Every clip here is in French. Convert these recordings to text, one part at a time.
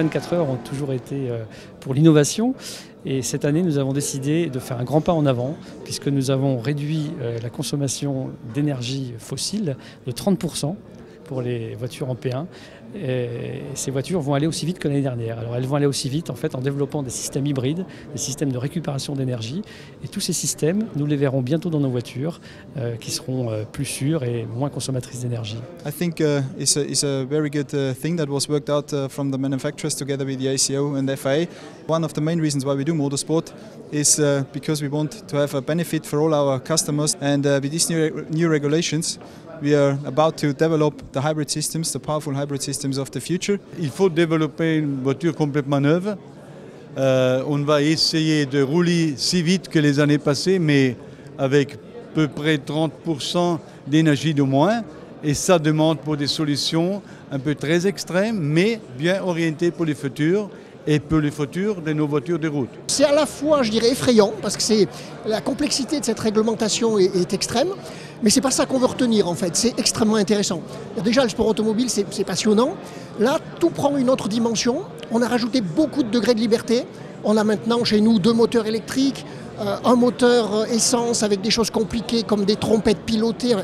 24 heures ont toujours été pour l'innovation. Et cette année, nous avons décidé de faire un grand pas en avant, puisque nous avons réduit la consommation d'énergie fossile de 30% pour les voitures en P1. Et ces voitures vont aller aussi vite que l'année dernière. Alors elles vont aller aussi vite en fait en développant des systèmes hybrides, des systèmes de récupération d'énergie. Et tous ces systèmes, nous les verrons bientôt dans nos voitures, qui seront plus sûres et moins consommatrices d'énergie. I think it's a very good thing that was worked out from the manufacturers together with the ACO and FIA. One of the main reasons why we do motorsport is because we want to have a benefit for all our customers, and with these new regulations we are about to develop the hybrid systems, the powerful hybrid systems of the future. Il faut développer une voiture complètement neuve. On va essayer de rouler si vite que les années passées, mais avec à peu près 30% d'énergie de moins. Et ça demande pour des solutions un peu très extrêmes, mais bien orientées pour les futurs et pour les futurs de nos voitures de route. C'est à la fois, je dirais, effrayant, parce que la complexité de cette réglementation est extrême, mais c'est pas ça qu'on veut retenir en fait, c'est extrêmement intéressant. Déjà le sport automobile c'est passionnant, là tout prend une autre dimension, on a rajouté beaucoup de degrés de liberté, on a maintenant chez nous 2 moteurs électriques, un moteur essence avec des choses compliquées comme des trompettes pilotées,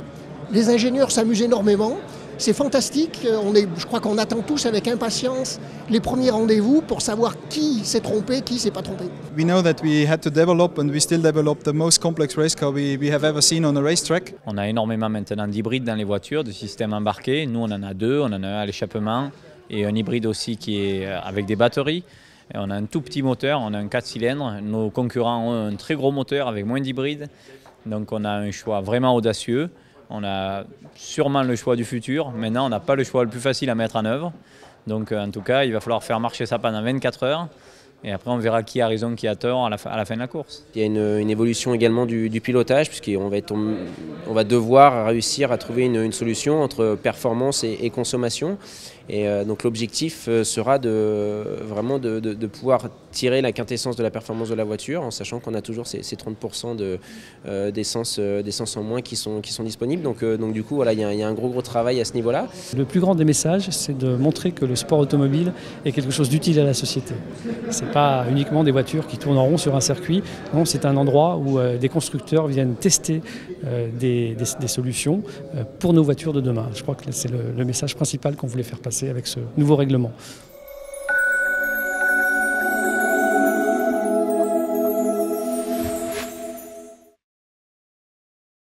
les ingénieurs s'amusent énormément. C'est fantastique, je crois qu'on attend tous avec impatience les premiers rendez-vous pour savoir qui s'est trompé, qui s'est pas trompé. We know that we had to develop and we still develop the most complex race car we have ever seen on a racetrack. On a énormément maintenant d'hybrides dans les voitures, de systèmes embarqués. Nous on en a 2, on en a un à l'échappement et un hybride aussi qui est avec des batteries. Et on a un tout petit moteur, on a un 4 cylindres. Nos concurrents ont un très gros moteur avec moins d'hybrides. Donc on a un choix vraiment audacieux. On a sûrement le choix du futur. Maintenant, on n'a pas le choix le plus facile à mettre en œuvre. Donc, en tout cas, il va falloir faire marcher ça pendant 24 heures. Et après, on verra qui a raison, qui a tort à la fin de la course. Il y a une évolution également du pilotage, puisqu'on va devoir réussir à trouver une solution entre performance et consommation. Et donc l'objectif sera vraiment de pouvoir tirer la quintessence de la performance de la voiture, en sachant qu'on a toujours ces 30% d'essence en moins qui sont disponibles. Donc du coup, voilà, il y a un gros travail à ce niveau-là. Le plus grand des messages, c'est de montrer que le sport automobile est quelque chose d'utile à la société. Ce n'est pas uniquement des voitures qui tournent en rond sur un circuit, non, c'est un endroit où des constructeurs viennent tester des solutions pour nos voitures de demain. Je crois que c'est le message principal qu'on voulait faire passer avec ce nouveau règlement.